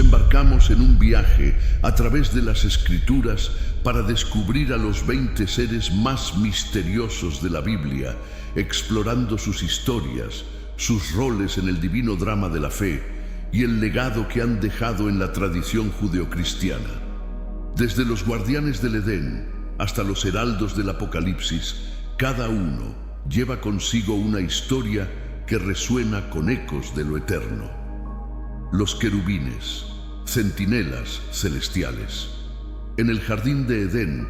embarcamos en un viaje a través de las Escrituras para descubrir a los 20 seres más misteriosos de la Biblia, explorando sus historias, sus roles en el divino drama de la fe y el legado que han dejado en la tradición judeocristiana. Desde los guardianes del Edén hasta los heraldos del Apocalipsis, cada uno lleva consigo una historia que resuena con ecos de lo eterno. Los querubines, centinelas celestiales. En el jardín de Edén,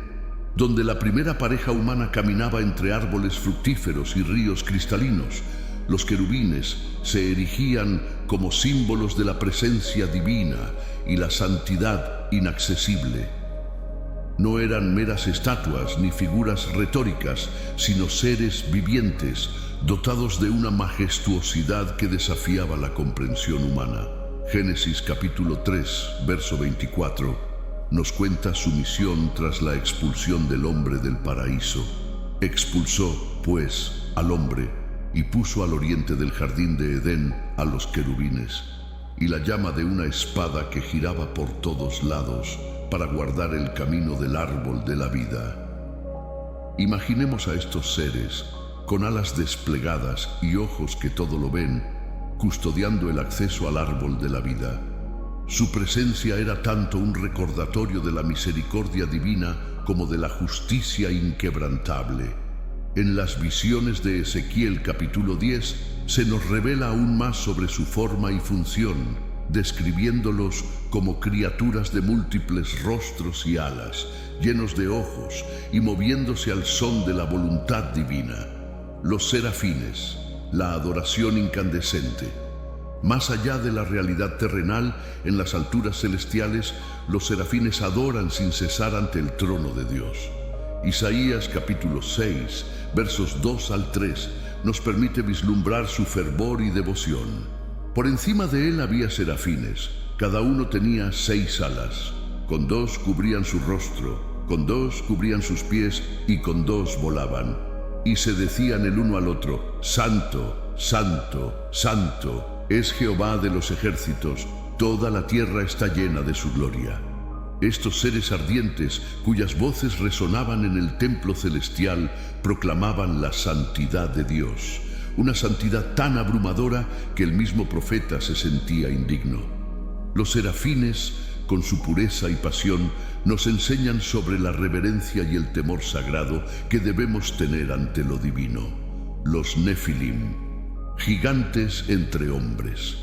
donde la primera pareja humana caminaba entre árboles fructíferos y ríos cristalinos, los querubines se erigían como símbolos de la presencia divina y la santidad inaccesible. No eran meras estatuas ni figuras retóricas, sino seres vivientes, dotados de una majestuosidad que desafiaba la comprensión humana. Génesis capítulo 3, verso 24, nos cuenta su misión tras la expulsión del hombre del paraíso. Expulsó, pues, al hombre y puso al oriente del jardín de Edén a los querubines, y la llama de una espada que giraba por todos lados para guardar el camino del árbol de la vida. Imaginemos a estos seres, con alas desplegadas y ojos que todo lo ven, custodiando el acceso al árbol de la vida. Su presencia era tanto un recordatorio de la misericordia divina como de la justicia inquebrantable. En las visiones de Ezequiel capítulo 10 se nos revela aún más sobre su forma y función, describiéndolos como criaturas de múltiples rostros y alas, llenos de ojos y moviéndose al son de la voluntad divina. Los serafines, la adoración incandescente. Más allá de la realidad terrenal, en las alturas celestiales, los serafines adoran sin cesar ante el trono de Dios. Isaías capítulo 6, versos 2 al 3, nos permite vislumbrar su fervor y devoción. Por encima de él había serafines, cada uno tenía 6 alas, con 2 cubrían su rostro, con 2 cubrían sus pies y con 2 volaban. Y se decían el uno al otro: Santo, Santo, Santo, es Jehová de los ejércitos, toda la tierra está llena de su gloria. Estos seres ardientes, cuyas voces resonaban en el templo celestial, proclamaban la santidad de Dios, una santidad tan abrumadora que el mismo profeta se sentía indigno. Los serafines, con su pureza y pasión, nos enseñan sobre la reverencia y el temor sagrado que debemos tener ante lo divino. Los Nefilim, gigantes entre hombres.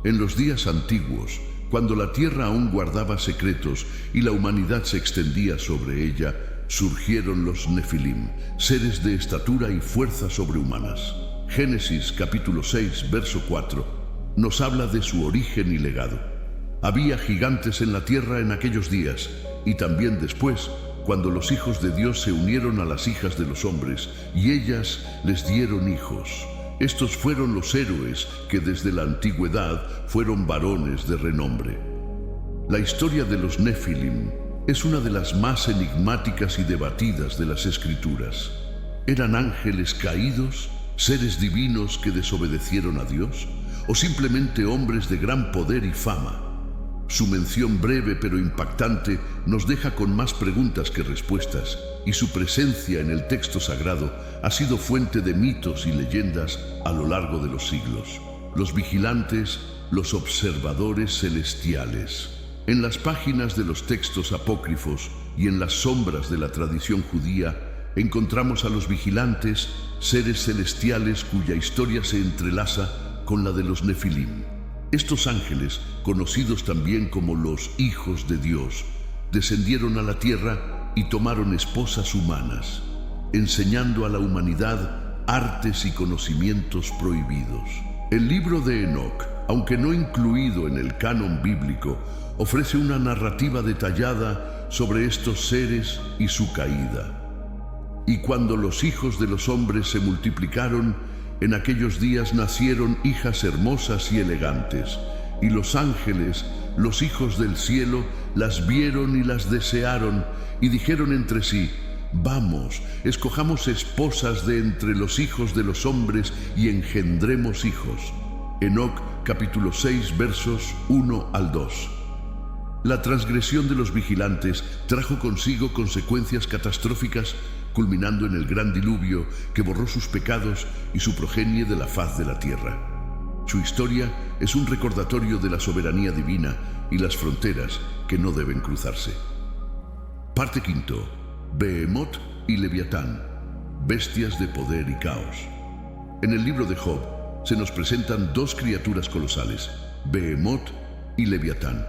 En los días antiguos, cuando la tierra aún guardaba secretos y la humanidad se extendía sobre ella, surgieron los Nefilim, seres de estatura y fuerza sobrehumanas. Génesis capítulo 6, verso 4, nos habla de su origen y legado. Había gigantes en la tierra en aquellos días, y también después, cuando los hijos de Dios se unieron a las hijas de los hombres, y ellas les dieron hijos. Estos fueron los héroes que desde la antigüedad fueron varones de renombre. La historia de los Nefilim es una de las más enigmáticas y debatidas de las Escrituras. ¿Eran ángeles caídos, seres divinos que desobedecieron a Dios, o simplemente hombres de gran poder y fama? Su mención breve pero impactante nos deja con más preguntas que respuestas, y su presencia en el texto sagrado ha sido fuente de mitos y leyendas a lo largo de los siglos. Los vigilantes, los observadores celestiales. En las páginas de los textos apócrifos y en las sombras de la tradición judía, encontramos a los vigilantes, seres celestiales cuya historia se entrelaza con la de los Nefilim. Estos ángeles, conocidos también como los hijos de Dios, descendieron a la tierra y tomaron esposas humanas, enseñando a la humanidad artes y conocimientos prohibidos. El libro de Enoc, aunque no incluido en el canon bíblico, ofrece una narrativa detallada sobre estos seres y su caída. Y cuando los hijos de los hombres se multiplicaron, en aquellos días nacieron hijas hermosas y elegantes, y los ángeles, los hijos del cielo, las vieron y las desearon, y dijeron entre sí: Vamos, escojamos esposas de entre los hijos de los hombres y engendremos hijos. Enoc capítulo 6 versos 1 al 2. La transgresión de los vigilantes trajo consigo consecuencias catastróficas, culminando en el gran diluvio que borró sus pecados y su progenie de la faz de la tierra. Su historia es un recordatorio de la soberanía divina y las fronteras que no deben cruzarse. Parte quinto. Behemoth y Leviatán, bestias de poder y caos. En el libro de Job se nos presentan dos criaturas colosales, Behemoth y Leviatán.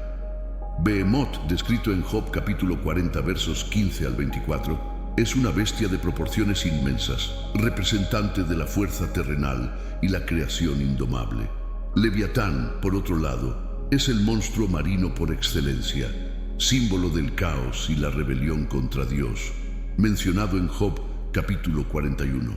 Behemoth, descrito en Job capítulo 40 versos 15 al 24, es una bestia de proporciones inmensas, representante de la fuerza terrenal y la creación indomable. Leviatán, por otro lado, es el monstruo marino por excelencia, símbolo del caos y la rebelión contra Dios, mencionado en Job capítulo 41.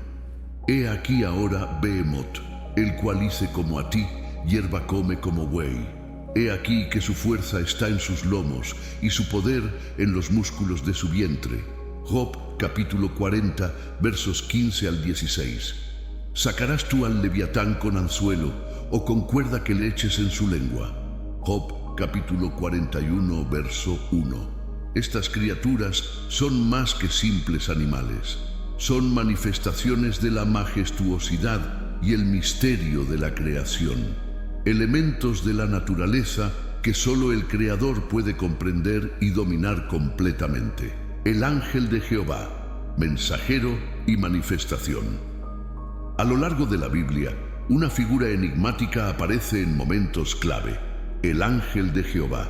He aquí ahora Behemoth, el cual hice como a ti, hierba come como buey. He aquí que su fuerza está en sus lomos y su poder en los músculos de su vientre. Job capítulo 40 versos 15 al 16. ¿Sacarás tú al Leviatán con anzuelo o con cuerda que le eches en su lengua? Job capítulo 41 verso 1. Estas criaturas son más que simples animales. Son manifestaciones de la majestuosidad y el misterio de la creación. Elementos de la naturaleza que solo el Creador puede comprender y dominar completamente. El ángel de Jehová, mensajero y manifestación. A lo largo de la Biblia, una figura enigmática aparece en momentos clave: el ángel de Jehová.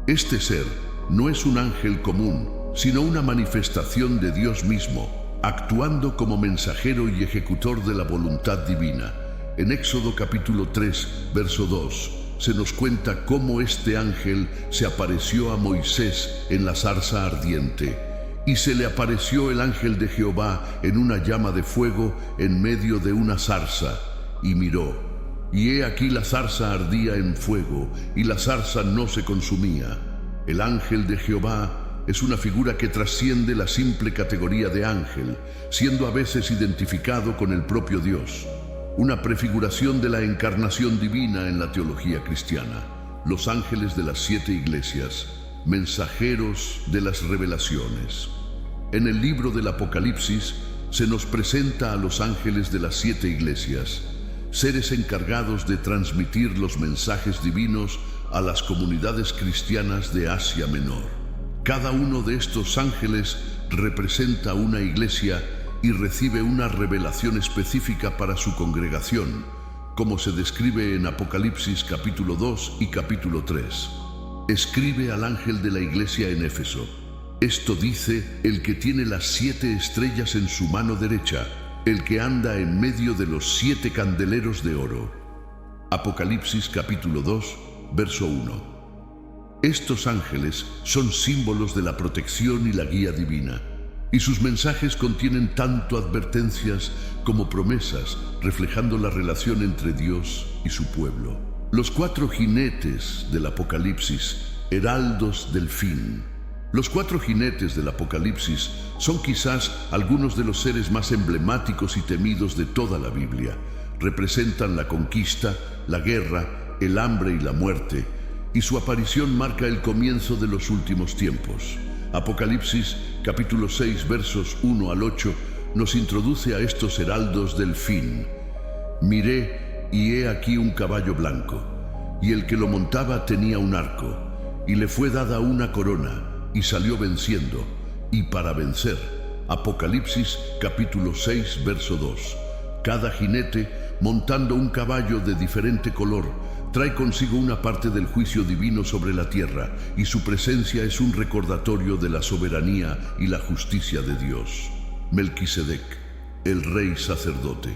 Este ser no es un ángel común, sino una manifestación de Dios mismo, actuando como mensajero y ejecutor de la voluntad divina. En Éxodo capítulo 3, verso 2, se nos cuenta cómo este ángel se apareció a Moisés en la zarza ardiente. Y se le apareció el ángel de Jehová en una llama de fuego en medio de una zarza, y miró. Y he aquí la zarza ardía en fuego, y la zarza no se consumía. El ángel de Jehová es una figura que trasciende la simple categoría de ángel, siendo a veces identificado con el propio Dios. Una prefiguración de la encarnación divina en la teología cristiana. Los ángeles de las 7 iglesias, mensajeros de las revelaciones. En el libro del Apocalipsis se nos presenta a los ángeles de las 7 iglesias, seres encargados de transmitir los mensajes divinos a las comunidades cristianas de Asia Menor. Cada uno de estos ángeles representa una iglesia y recibe una revelación específica para su congregación, como se describe en Apocalipsis capítulo 2 y capítulo 3. Escribe al ángel de la iglesia en Éfeso: esto dice el que tiene las 7 estrellas en su mano derecha, el que anda en medio de los 7 candeleros de oro. Apocalipsis capítulo 2, verso 1. Estos ángeles son símbolos de la protección y la guía divina, y sus mensajes contienen tanto advertencias como promesas, reflejando la relación entre Dios y su pueblo. Los 4 jinetes del Apocalipsis, heraldos del fin. Los 4 jinetes del Apocalipsis son quizás algunos de los seres más emblemáticos y temidos de toda la Biblia. Representan la conquista, la guerra, el hambre y la muerte, y su aparición marca el comienzo de los últimos tiempos. Apocalipsis capítulo 6 versos 1 al 8 nos introduce a estos heraldos del fin. Miré y he aquí un caballo blanco, y el que lo montaba tenía un arco, y le fue dada una corona, y salió venciendo, y para vencer. Apocalipsis capítulo 6 verso 2. Cada jinete, montando un caballo de diferente color, trae consigo una parte del juicio divino sobre la tierra, y su presencia es un recordatorio de la soberanía y la justicia de Dios. Melquisedec, el rey sacerdote.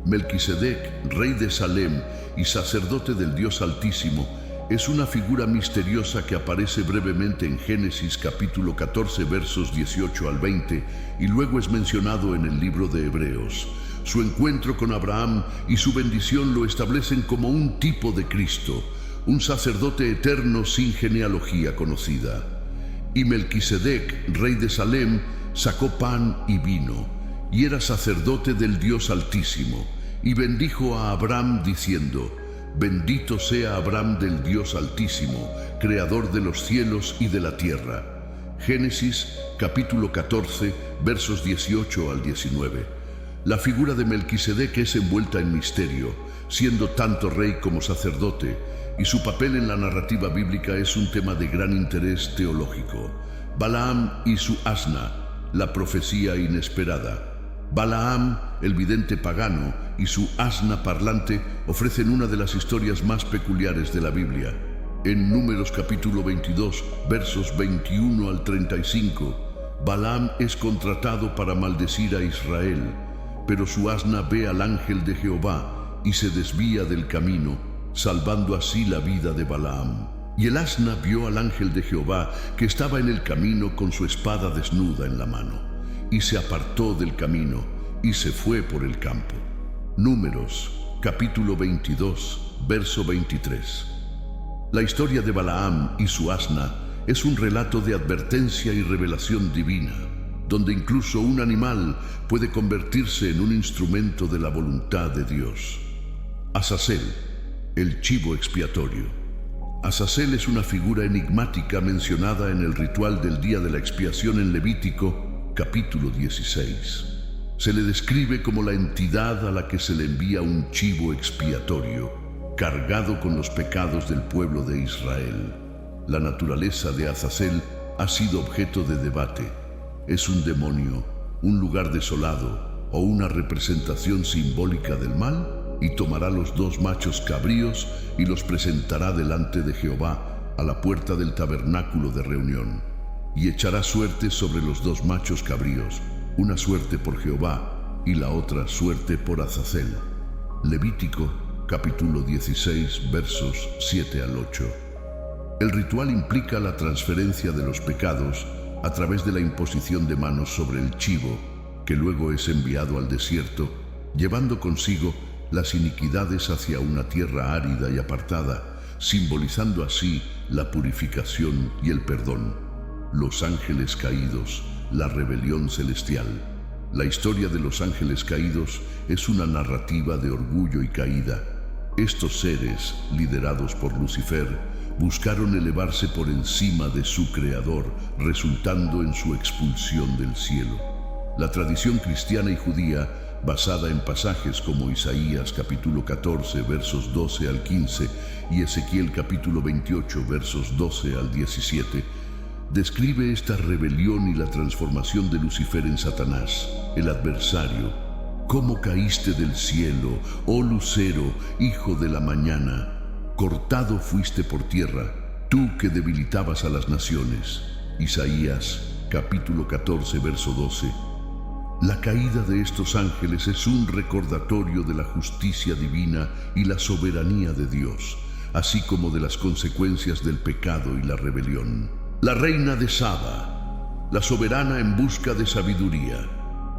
Melquisedec, rey de Salem y sacerdote del Dios Altísimo, es una figura misteriosa que aparece brevemente en Génesis capítulo 14 versos 18 al 20 y luego es mencionado en el libro de Hebreos. Su encuentro con Abraham y su bendición lo establecen como un tipo de Cristo, un sacerdote eterno sin genealogía conocida. Y Melquisedec, rey de Salem, sacó pan y vino, y era sacerdote del Dios Altísimo, y bendijo a Abraham diciendo: Bendito sea Abraham del Dios Altísimo, creador de los cielos y de la tierra. Génesis capítulo 14, versos 18 al 19. La figura de Melquisedec es envuelta en misterio, siendo tanto rey como sacerdote, y su papel en la narrativa bíblica es un tema de gran interés teológico. Balaam y su asna, la profecía inesperada. Balaam, el vidente pagano, y su asna parlante ofrecen una de las historias más peculiares de la Biblia. En Números capítulo 22, versos 21 al 35, Balaam es contratado para maldecir a Israel, pero su asna ve al ángel de Jehová y se desvía del camino, salvando así la vida de Balaam. Y el asna vio al ángel de Jehová que estaba en el camino con su espada desnuda en la mano, y se apartó del camino y se fue por el campo. Números, capítulo 22, verso 23. La historia de Balaam y su asna es un relato de advertencia y revelación divina, donde incluso un animal puede convertirse en un instrumento de la voluntad de Dios. Azazel, el chivo expiatorio. Azazel es una figura enigmática mencionada en el ritual del día de la expiación en Levítico, capítulo 16. Se le describe como la entidad a la que se le envía un chivo expiatorio, cargado con los pecados del pueblo de Israel. La naturaleza de Azazel ha sido objeto de debate. ¿Es un demonio, un lugar desolado o una representación simbólica del mal? Y tomará los dos machos cabríos y los presentará delante de Jehová a la puerta del tabernáculo de reunión. Y echará suerte sobre los dos machos cabríos, una suerte por Jehová y la otra suerte por Azazel. Levítico, capítulo 16, versos 7 al 8. El ritual implica la transferencia de los pecados a través de la imposición de manos sobre el chivo, que luego es enviado al desierto, llevando consigo las iniquidades hacia una tierra árida y apartada, simbolizando así la purificación y el perdón. Los ángeles caídos, la rebelión celestial. La historia de los ángeles caídos es una narrativa de orgullo y caída. Estos seres, liderados por Lucifer, buscaron elevarse por encima de su creador, resultando en su expulsión del cielo. La tradición cristiana y judía, basada en pasajes como Isaías capítulo 14, versos 12 al 15 y Ezequiel capítulo 28, versos 12 al 17, describe esta rebelión y la transformación de Lucifer en Satanás, el adversario. ¿Cómo caíste del cielo, oh lucero, hijo de la mañana? Cortado fuiste por tierra, tú que debilitabas a las naciones. Isaías, capítulo 14, verso 12. La caída de estos ángeles es un recordatorio de la justicia divina y la soberanía de Dios, así como de las consecuencias del pecado y la rebelión. La reina de Saba, la soberana en busca de sabiduría.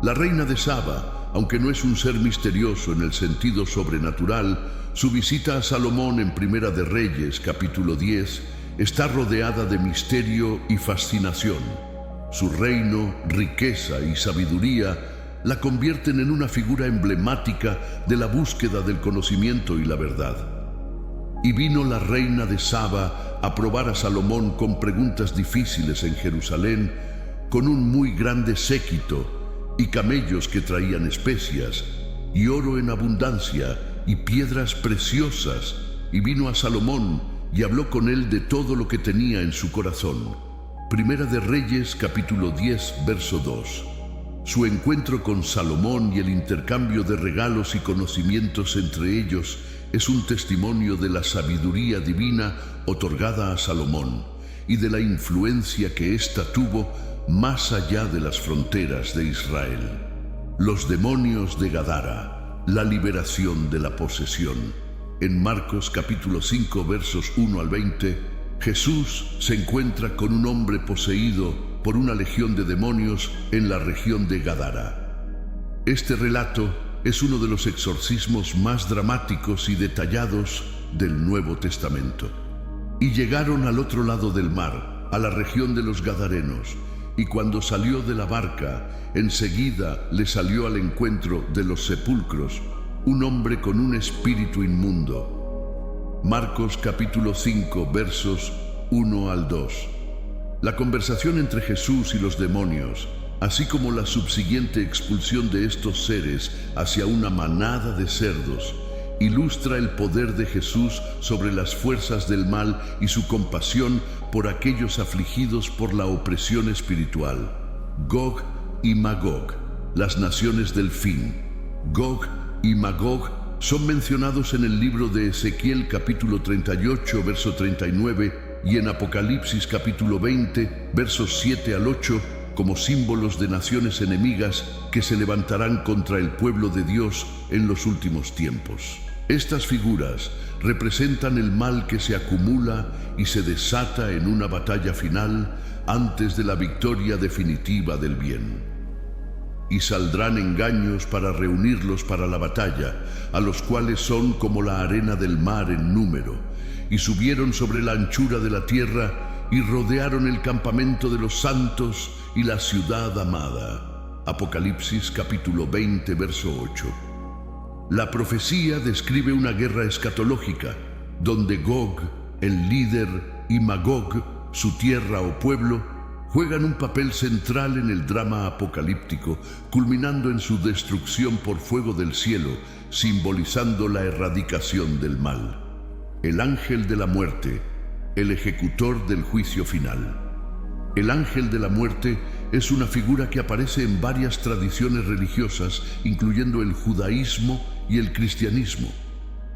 La reina de Saba, aunque no es un ser misterioso en el sentido sobrenatural, su visita a Salomón en Primera de Reyes, capítulo 10, está rodeada de misterio y fascinación. Su reino, riqueza y sabiduría la convierten en una figura emblemática de la búsqueda del conocimiento y la verdad. Y vino la reina de Saba a probar a Salomón con preguntas difíciles en Jerusalén, con un muy grande séquito y camellos que traían especias, y oro en abundancia, y piedras preciosas, y vino a Salomón y habló con él de todo lo que tenía en su corazón. Primera de Reyes, capítulo 10, verso 2. Su encuentro con Salomón y el intercambio de regalos y conocimientos entre ellos es un testimonio de la sabiduría divina otorgada a Salomón y de la influencia que ésta tuvo más allá de las fronteras de Israel. Los demonios de Gadara, la liberación de la posesión. En Marcos capítulo 5, versos 1 al 20, Jesús se encuentra con un hombre poseído por una legión de demonios en la región de Gadara. Este relato es uno de los exorcismos más dramáticos y detallados del Nuevo Testamento. Y llegaron al otro lado del mar, a la región de los Gadarenos, y cuando salió de la barca, enseguida le salió al encuentro de los sepulcros un hombre con un espíritu inmundo. Marcos capítulo 5, versos 1 al 2. La conversación entre Jesús y los demonios, así como la subsiguiente expulsión de estos seres hacia una manada de cerdos, ilustra el poder de Jesús sobre las fuerzas del mal y su compasión por aquellos afligidos por la opresión espiritual. Gog y Magog, las naciones del fin. Gog y Magog son mencionados en el libro de Ezequiel capítulo 38, verso 39, y en Apocalipsis capítulo 20, versos 7 al 8, como símbolos de naciones enemigas que se levantarán contra el pueblo de Dios en los últimos tiempos. Estas figuras representan el mal que se acumula y se desata en una batalla final antes de la victoria definitiva del bien. Y saldrán engaños para reunirlos para la batalla, a los cuales son como la arena del mar en número, y subieron sobre la anchura de la tierra y rodearon el campamento de los santos y la ciudad amada. Apocalipsis capítulo 20, verso 8. La profecía describe una guerra escatológica, donde Gog, el líder, y Magog, su tierra o pueblo, juegan un papel central en el drama apocalíptico, culminando en su destrucción por fuego del cielo, simbolizando la erradicación del mal. El ángel de la muerte, el ejecutor del juicio final. El ángel de la muerte es una figura que aparece en varias tradiciones religiosas, incluyendo el judaísmo y el cristianismo.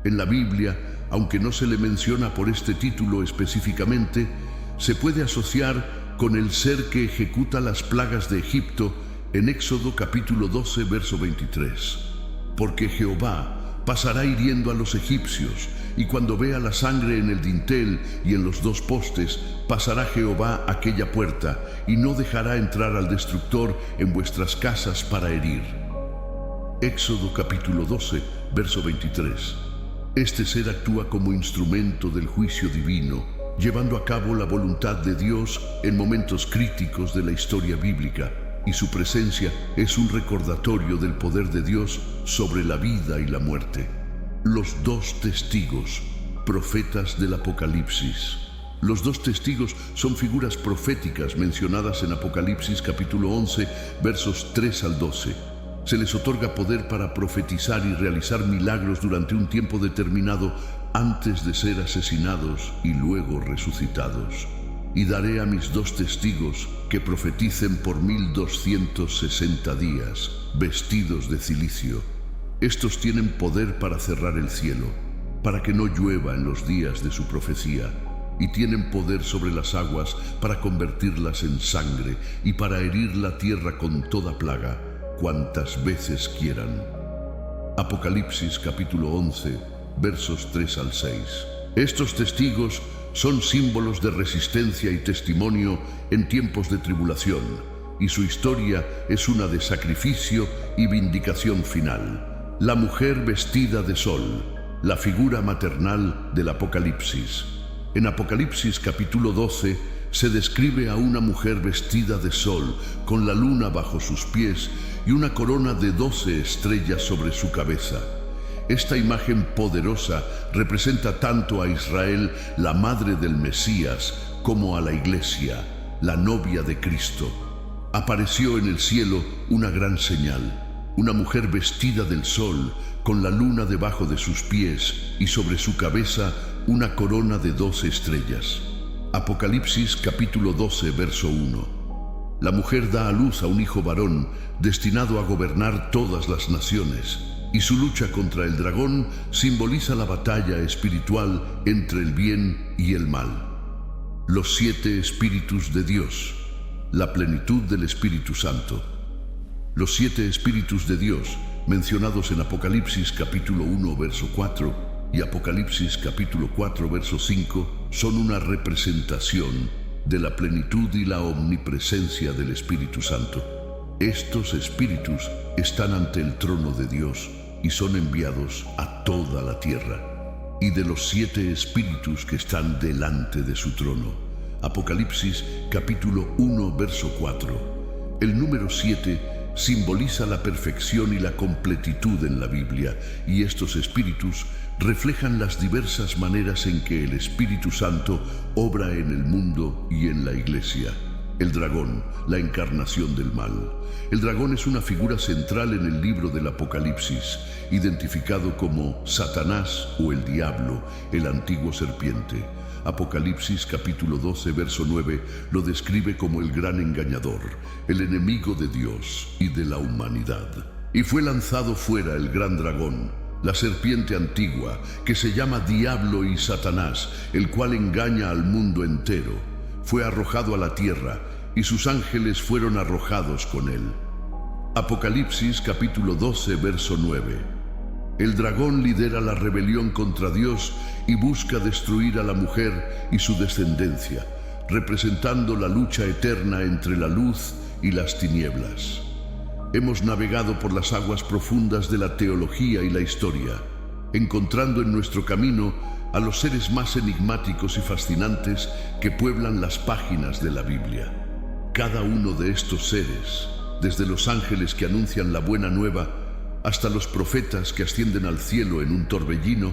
En la Biblia, aunque no se le menciona por este título específicamente, se puede asociar con el ser que ejecuta las plagas de Egipto en Éxodo capítulo 12, verso 23. Porque Jehová pasará hiriendo a los egipcios, y cuando vea la sangre en el dintel y en los dos postes, pasará Jehová aquella puerta, y no dejará entrar al destructor en vuestras casas para herir. Éxodo capítulo 12, verso 23. Este ser actúa como instrumento del juicio divino, llevando a cabo la voluntad de Dios en momentos críticos de la historia bíblica, y su presencia es un recordatorio del poder de Dios sobre la vida y la muerte. Los dos testigos, profetas del Apocalipsis. Los dos testigos son figuras proféticas mencionadas en Apocalipsis capítulo 11, versos 3 al 12. Se les otorga poder para profetizar y realizar milagros durante un tiempo determinado antes de ser asesinados y luego resucitados. Y daré a mis dos testigos que profeticen por 1260 días, vestidos de cilicio. Estos tienen poder para cerrar el cielo, para que no llueva en los días de su profecía, y tienen poder sobre las aguas para convertirlas en sangre y para herir la tierra con toda plaga, cuantas veces quieran. Apocalipsis capítulo 11, versos 3 al 6. Estos testigos son símbolos de resistencia y testimonio en tiempos de tribulación, y su historia es una de sacrificio y vindicación final. La mujer vestida de sol, la figura maternal del Apocalipsis. En Apocalipsis capítulo 12 se describe a una mujer vestida de sol, con la luna bajo sus pies y una corona de 12 estrellas sobre su cabeza. Esta imagen poderosa representa tanto a Israel, la madre del Mesías, como a la Iglesia, la novia de Cristo. Apareció en el cielo una gran señal, una mujer vestida del sol, con la luna debajo de sus pies y sobre su cabeza una corona de 12 estrellas. Apocalipsis capítulo 12, verso 1. La mujer da a luz a un hijo varón, destinado a gobernar todas las naciones, y su lucha contra el dragón simboliza la batalla espiritual entre el bien y el mal. Los 7 espíritus de Dios, la plenitud del Espíritu Santo. Los 7 espíritus de Dios, mencionados en Apocalipsis capítulo 1, verso 4, y Apocalipsis capítulo 4, verso 5, son una representación de la plenitud y la omnipresencia del Espíritu Santo. Estos espíritus están ante el trono de Dios y son enviados a toda la tierra. Y de los 7 espíritus que están delante de su trono. Apocalipsis capítulo 1, verso 4. El número 7 simboliza la perfección y la completitud en la Biblia, y estos espíritus reflejan las diversas maneras en que el Espíritu Santo obra en el mundo y en la Iglesia. El dragón, la encarnación del mal. El dragón es una figura central en el libro del Apocalipsis, identificado como Satanás o el diablo, el antiguo serpiente. Apocalipsis capítulo 12, verso 9, lo describe como el gran engañador, el enemigo de Dios y de la humanidad. Y fue lanzado fuera el gran dragón, la serpiente antigua, que se llama Diablo y Satanás, el cual engaña al mundo entero. Fue arrojado a la tierra, y sus ángeles fueron arrojados con él. Apocalipsis capítulo 12, verso 9. El dragón lidera la rebelión contra Dios y busca destruir a la mujer y su descendencia, representando la lucha eterna entre la luz y las tinieblas. Hemos navegado por las aguas profundas de la teología y la historia, encontrando en nuestro camino a los seres más enigmáticos y fascinantes que pueblan las páginas de la Biblia. Cada uno de estos seres, desde los ángeles que anuncian la buena nueva hasta los profetas que ascienden al cielo en un torbellino,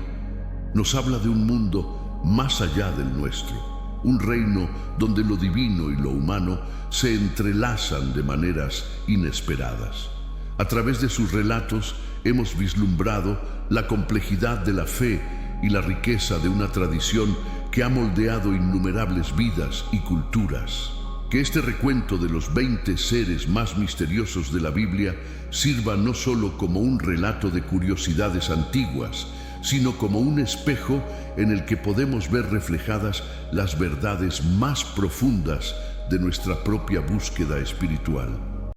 nos habla de un mundo más allá del nuestro, un reino donde lo divino y lo humano se entrelazan de maneras inesperadas. A través de sus relatos hemos vislumbrado la complejidad de la fe y la riqueza de una tradición que ha moldeado innumerables vidas y culturas. Que este recuento de los 20 seres más misteriosos de la Biblia sirva no solo como un relato de curiosidades antiguas, sino como un espejo en el que podemos ver reflejadas las verdades más profundas de nuestra propia búsqueda espiritual.